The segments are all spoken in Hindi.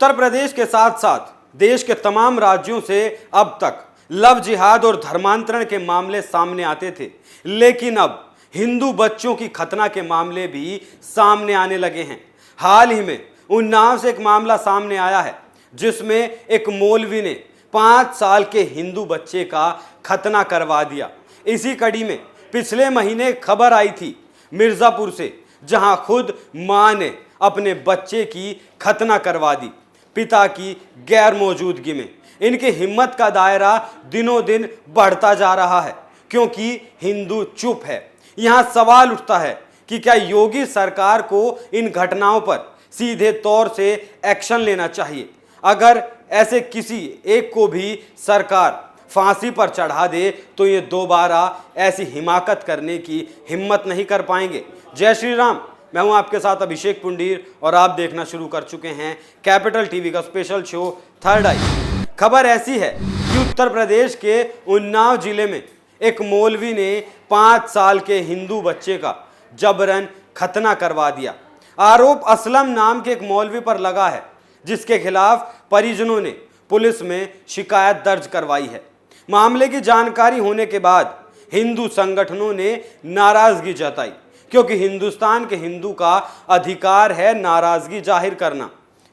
उत्तर प्रदेश के साथ साथ देश के तमाम राज्यों से अब तक लव जिहाद और धर्मांतरण के मामले सामने आते थे, लेकिन अब हिंदू बच्चों की खतना के मामले भी सामने आने लगे हैं। हाल ही में उन्नाव से एक मामला सामने आया है जिसमें एक मौलवी ने 5 साल के हिंदू बच्चे का खतना करवा दिया। इसी कड़ी में पिछले महीने खबर आई थी मिर्जापुर से, जहां खुद मां ने अपने बच्चे की खतना करवा दी पिता की गैर मौजूदगी में। इनकी हिम्मत का दायरा दिनों दिन बढ़ता जा रहा है क्योंकि हिंदू चुप है। यहां सवाल उठता है कि क्या योगी सरकार को इन घटनाओं पर सीधे तौर से एक्शन लेना चाहिए। अगर ऐसे किसी एक को भी सरकार फांसी पर चढ़ा दे तो ये दोबारा ऐसी हिमाकत करने की हिम्मत नहीं कर पाएंगे। जय श्री राम, मैं हूं आपके साथ अभिषेक पुंडीर और आप देखना शुरू कर चुके हैं कैपिटल टीवी का स्पेशल शो थर्ड आई। खबर ऐसी है कि उत्तर प्रदेश के उन्नाव जिले में एक मौलवी ने 5 साल के हिंदू बच्चे का जबरन खतना करवा दिया। आरोप असलम नाम के एक मौलवी पर लगा है, जिसके खिलाफ परिजनों ने पुलिस में शिकायत दर्ज करवाई है। मामले की जानकारी होने के बाद हिंदू संगठनों ने नाराजगी जताई, क्योंकि हिंदुस्तान के हिंदू का अधिकार है नाराजगी जाहिर करना,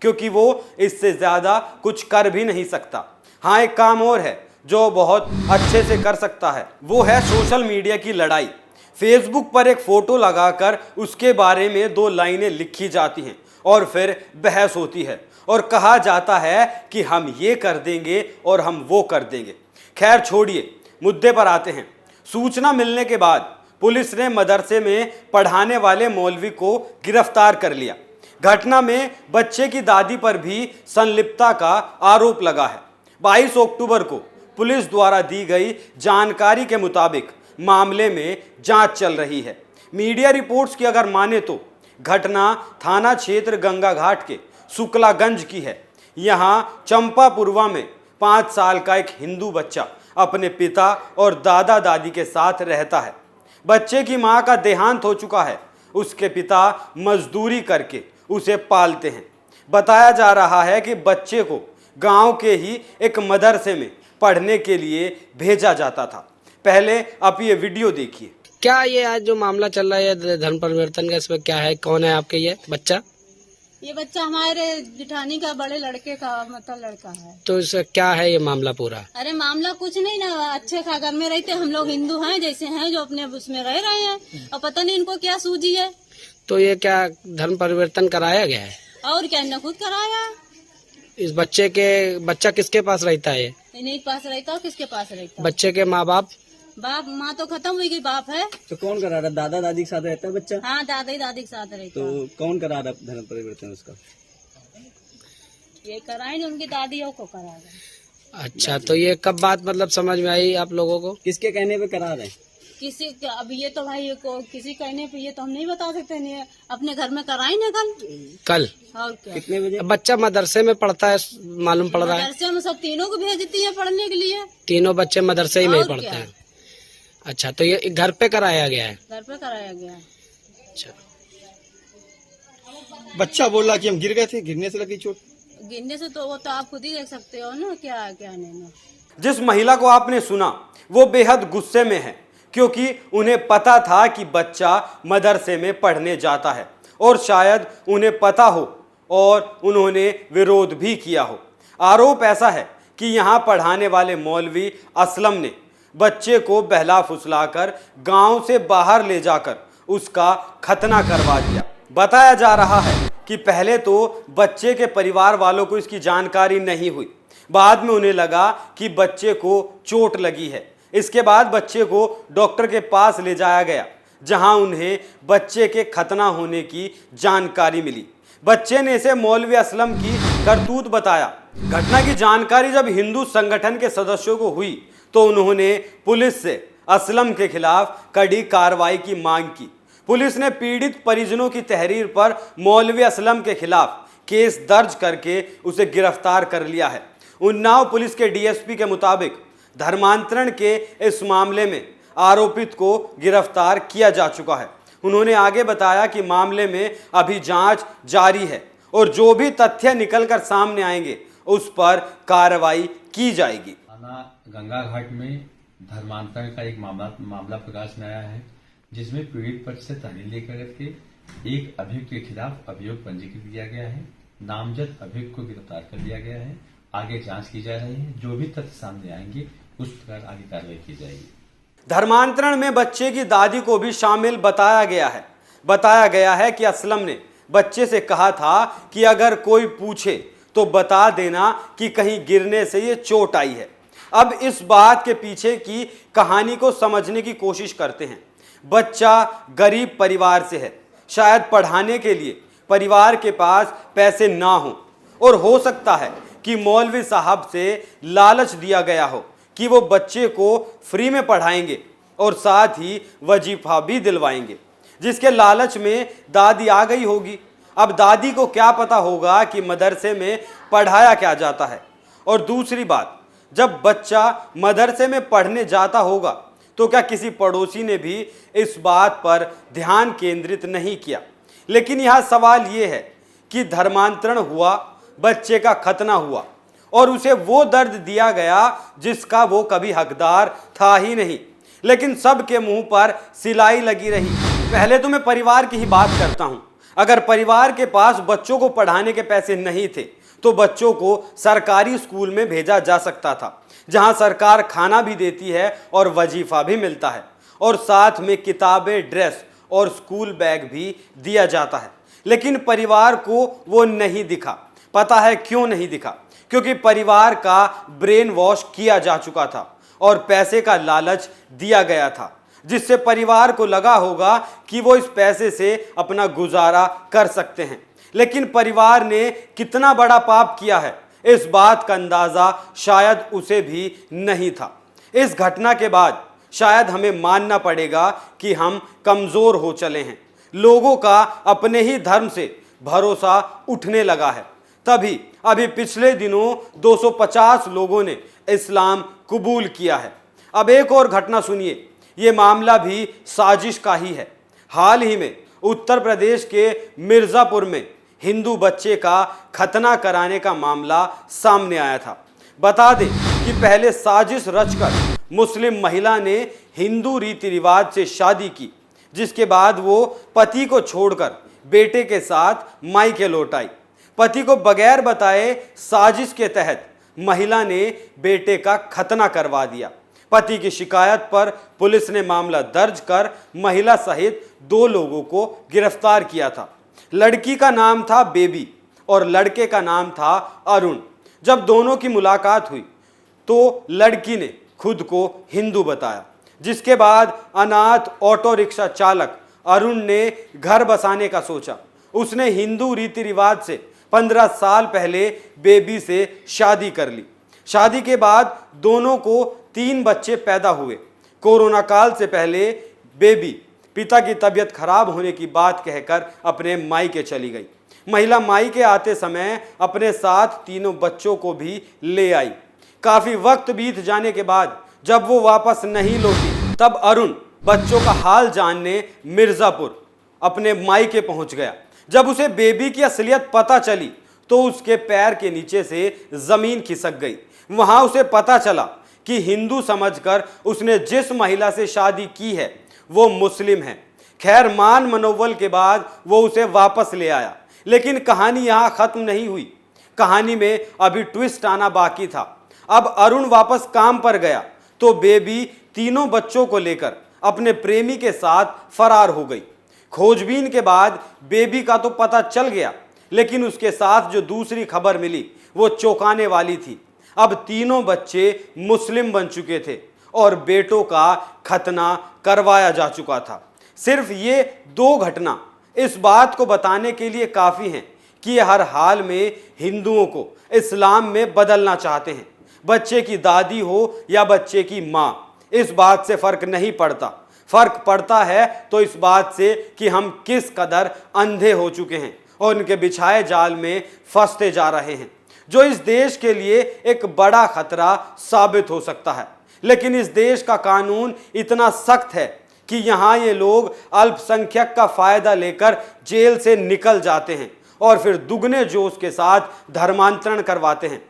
क्योंकि वो इससे ज़्यादा कुछ कर भी नहीं सकता। हाँ, एक काम और है जो बहुत अच्छे से कर सकता है, वो है सोशल मीडिया की लड़ाई। फेसबुक पर एक फ़ोटो लगाकर उसके बारे में 2 लाइनें लिखी जाती हैं और फिर बहस होती है और कहा जाता है कि हम ये कर देंगे और हम वो कर देंगे। खैर छोड़िए, मुद्दे पर आते हैं। सूचना मिलने के बाद पुलिस ने मदरसे में पढ़ाने वाले मौलवी को गिरफ्तार कर लिया। घटना में बच्चे की दादी पर भी संलिप्तता का आरोप लगा है। 22 अक्टूबर को पुलिस द्वारा दी गई जानकारी के मुताबिक मामले में जांच चल रही है। मीडिया रिपोर्ट्स की अगर माने तो घटना थाना क्षेत्र गंगा घाट के शुक्लागंज की है। यहां चंपापुरवा में 5 साल का एक हिंदू बच्चा अपने पिता और दादा दादी के साथ रहता है। बच्चे की मां का देहांत हो चुका है। उसके पिता मजदूरी करके उसे पालते हैं। बताया जा रहा है कि बच्चे को गांव के ही एक मदरसे में पढ़ने के लिए भेजा जाता था। पहले आप ये वीडियो देखिए। क्या ये आज जो मामला चल रहा है धर्म परिवर्तन का, इसमें क्या है, कौन है आपके ये बच्चा? ये बच्चा हमारे जिठानी का बड़े लड़के का मतलब लड़का है। तो इसका क्या है ये मामला पूरा? अरे मामला कुछ नहीं ना, अच्छे खा घर में रहते हम लोग हिंदू हैं जैसे हैं, जो अपने उसमें रह रहे हैं और पता नहीं इनको क्या सूझी है। तो ये क्या धर्म परिवर्तन कराया गया है? और क्या इन्होंने खुद कराया। इस बच्चा किसके पास रहता है? इन्हीं के पास रहता और किसके पास रहता? बच्चे के माँ बाप? बाप माँ तो खत्म हुई गई, बाप है। तो कौन करा रहा? दादा दादी के साथ रहता है बच्चा? हाँ, दादा दादी के साथ रहता। तो कौन करा रहा धर्म परिवर्तन उसका? ये कराए उनकी दादियों को करा रहे। अच्छा, तो ये कब बात मतलब समझ में आई आप लोगों को? किसके कहने पे करा रहे? किसी अब ये तो भाई को किसी कहने पे ये तो हम नहीं बता सकते। नहीं अपने घर में कराई ना कल। और क्या? कितने बजे? बच्चा मदरसे में पढ़ता है, मालूम पड़ रहा है। मदरसे में सब तीनों को भेजती है पढ़ने के लिए। तीनों बच्चे मदरसे ही में और पढ़ते क्या? हैं। अच्छा, तो ये घर पे कराया गया है? घर पे कराया गया। अच्छा, बच्चा बोला कि हम गिर गए थे, गिरने से लगी चोट। गिरने से तो वो तो आप खुद ही देख सकते हो ना, क्या क्या नहीं। जिस महिला को आपने सुना वो बेहद गुस्से में है, क्योंकि उन्हें पता था कि बच्चा मदरसे में पढ़ने जाता है और शायद उन्हें पता हो और उन्होंने विरोध भी किया हो। आरोप ऐसा है कि यहाँ पढ़ाने वाले मौलवी असलम ने बच्चे को बहला फुसलाकर गांव से बाहर ले जाकर उसका खतना करवा दिया। बताया जा रहा है कि पहले तो बच्चे के परिवार वालों को इसकी जानकारी नहीं हुई। बाद में उन्हें लगा कि बच्चे को चोट लगी है। इसके बाद बच्चे को डॉक्टर के पास ले जाया गया, जहां उन्हें बच्चे के खतना होने की जानकारी मिली। बच्चे ने इसे मौलवी असलम की करतूत बताया। घटना की जानकारी जब हिंदू संगठन के सदस्यों को हुई तो उन्होंने पुलिस से असलम के खिलाफ कड़ी कार्रवाई की मांग की। पुलिस ने पीड़ित परिजनों की तहरीर पर मौलवी असलम के खिलाफ केस दर्ज करके उसे गिरफ्तार कर लिया है। उन्नाव पुलिस के डीएसपी के मुताबिक धर्मांतरण के इस मामले में आरोपित को गिरफ्तार किया जा चुका है। उन्होंने आगे बताया कि मामले में अभी जांच जारी है और जो भी तथ्य निकलकर सामने आएंगे उस पर कार्रवाई की जाएगी। थाना गंगा घाट में धर्मांतरण का एक मामला प्रकाश में आया है, जिसमें पीड़ित पक्ष से तहरीर लेकर के एक अभियुक्त के खिलाफ अभियोग पंजीकृत किया गया है। नामजद अभियुक्त को गिरफ्तार कर लिया गया है। आगे जांच की जा रही है। जो भी तथ्य सामने आएंगे उस प्रकार आगे कार्रवाई की जाएगी। धर्मांतरण में बच्चे की दादी को भी शामिल बताया गया है कि असलम ने बच्चे से कहा था कि अगर कोई पूछे तो बता देना कि कहीं गिरने से ये चोट आई है। अब इस बात के पीछे की कहानी को समझने की कोशिश करते हैं। बच्चा गरीब परिवार से है, शायद पढ़ाने के लिए परिवार के पास पैसे ना हो, और हो सकता है कि मौलवी साहब से लालच दिया गया हो कि वो बच्चे को फ्री में पढ़ाएंगे और साथ ही वजीफा भी दिलवाएंगे, जिसके लालच में दादी आ गई होगी। अब दादी को क्या पता होगा कि मदरसे में पढ़ाया क्या जाता है। और दूसरी बात, जब बच्चा मदरसे में पढ़ने जाता होगा तो क्या किसी पड़ोसी ने भी इस बात पर ध्यान केंद्रित नहीं किया। लेकिन यह सवाल ये है कि धर्मांतरण हुआ, बच्चे का खतना हुआ और उसे वो दर्द दिया गया जिसका वो कभी हकदार था ही नहीं, लेकिन सबके मुंह पर सिलाई लगी रही। पहले तो मैं परिवार की ही बात करता हूं। अगर परिवार के पास बच्चों को पढ़ाने के पैसे नहीं थे तो बच्चों को सरकारी स्कूल में भेजा जा सकता था, जहां सरकार खाना भी देती है और वजीफा भी मिलता है और साथ में किताबें, ड्रेस और स्कूल बैग भी दिया जाता है। लेकिन परिवार को वो नहीं दिखा। पता है क्यों नहीं दिखा? क्योंकि परिवार का ब्रेन वॉश किया जा चुका था और पैसे का लालच दिया गया था, जिससे परिवार को लगा होगा कि वो इस पैसे से अपना गुजारा कर सकते हैं। लेकिन परिवार ने कितना बड़ा पाप किया है, इस बात का अंदाजा शायद उसे भी नहीं था। इस घटना के बाद शायद हमें मानना पड़ेगा कि हम कमजोर हो चले हैं। लोगों का अपने ही धर्म से भरोसा उठने लगा है। तभी अभी पिछले दिनों 250 लोगों ने इस्लाम कबूल किया है। अब एक और घटना सुनिए, ये मामला भी साजिश का ही है। हाल ही में उत्तर प्रदेश के मिर्ज़ापुर में हिंदू बच्चे का खतना कराने का मामला सामने आया था। बता दें कि पहले साजिश रचकर मुस्लिम महिला ने हिंदू रीति रिवाज से शादी की, जिसके बाद वो पति को छोड़कर बेटे के साथ मायके लौट आई। पति को बगैर बताए साजिश के तहत महिला ने बेटे का खतना करवा दिया। पति की शिकायत पर पुलिस ने मामला दर्ज कर महिला सहित 2 लोगों को गिरफ्तार किया था। लड़की का नाम था बेबी और लड़के का नाम था अरुण। जब दोनों की मुलाकात हुई तो लड़की ने खुद को हिंदू बताया, जिसके बाद अनाथ ऑटो रिक्शा चालक अरुण ने घर बसाने का सोचा। उसने हिंदू रीति रिवाज से 15 साल पहले बेबी से शादी कर ली। शादी के बाद दोनों को 3 बच्चे पैदा हुए। कोरोना काल से पहले बेबी पिता की तबीयत खराब होने की बात कहकर अपने मायके चली गई। महिला मायके आते समय अपने साथ 3 बच्चों को भी ले आई। काफी वक्त बीत जाने के बाद जब वो वापस नहीं लौटी, तब अरुण बच्चों का हाल जानने मिर्ज़ापुर अपने मायके पहुंच गया। जब उसे बेबी की असलियत पता चली तो उसके पैर के नीचे से जमीन खिसक गई। वहां उसे पता चला कि हिंदू समझकर उसने जिस महिला से शादी की है वो मुस्लिम है। खैर, मान मनोबल के बाद वो उसे वापस ले आया। लेकिन कहानी यहाँ खत्म नहीं हुई। कहानी में अभी ट्विस्ट आना बाकी था। अब अरुण वापस काम पर गया तो बेबी 3 बच्चों को लेकर अपने प्रेमी के साथ फरार हो गई। खोजबीन के बाद बेबी का तो पता चल गया, लेकिन उसके साथ जो दूसरी खबर मिली वो चौंकाने वाली थी। अब 3 बच्चे मुस्लिम बन चुके थे और बेटों का खतना करवाया जा चुका था। सिर्फ ये 2 घटना इस बात को बताने के लिए काफ़ी हैं कि ये हर हाल में हिंदुओं को इस्लाम में बदलना चाहते हैं। बच्चे की दादी हो या बच्चे की माँ, इस बात से फ़र्क नहीं पड़ता। फ़र्क पड़ता है तो इस बात से कि हम किस कदर अंधे हो चुके हैं और उनके बिछाए जाल में फंसते जा रहे हैं, जो इस देश के लिए एक बड़ा खतरा साबित हो सकता है। लेकिन इस देश का कानून इतना सख्त है कि यहाँ ये लोग अल्पसंख्यक का फ़ायदा लेकर जेल से निकल जाते हैं और फिर दुगने जोश के साथ धर्मांतरण करवाते हैं।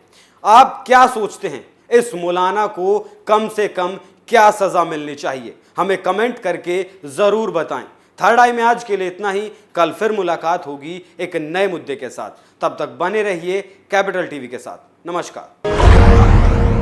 आप क्या सोचते हैं, इस मौलाना को कम से कम क्या सजा मिलनी चाहिए? हमें कमेंट करके जरूर बताएं। थर्ड आई में आज के लिए इतना ही। कल फिर मुलाकात होगी एक नए मुद्दे के साथ। तब तक बने रहिए कैपिटल टीवी के साथ। नमस्कार।